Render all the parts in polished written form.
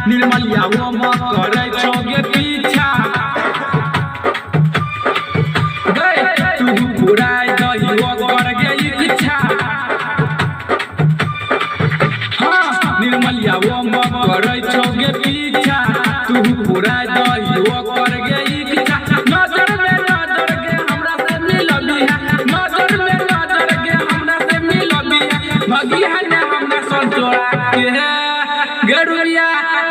निर्मलिया वो मत करे छोगे पीछा गए तू बुराई दही वो कर गई इच्छा हाँ निर्मलिया वो मत करे छोगे पीछा तू बुराई दही वो कर गई इच्छा नजर में नजर के हमरा से मिलबी है नजर में नजर के हमरा से मिलबी है भगी है ने हमरा संतोरा के है गरुरिया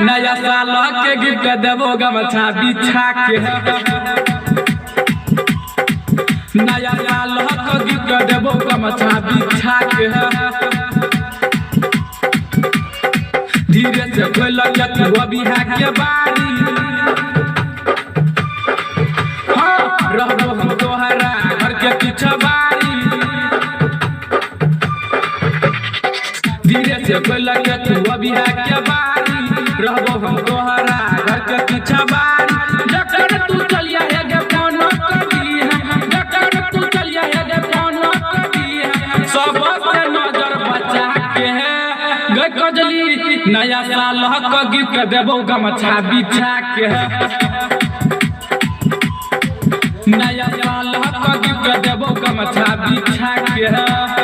नया साल के गिफ्ट देवो गमछा बिछा के नया साल के गिफ्ट देवो गमछा बिछा के धीरे से खोल तू अभी है के बारी हाँ रहबो हम तोहरा घर के पीछे बारी धीरे से खोल तू अभी है के बारी रहबो हम तोहरा घर के पीछे बारी जकर तू चलिया है गे फोन कर दी है जकर तू चलिया है गे फोन कर दी है सब से नजर बचा के है गे कजली नया साल का गिफ्ट देबो गमछा बिछा के है नया साल का गिफ्ट देबो गमछा बिछा के है।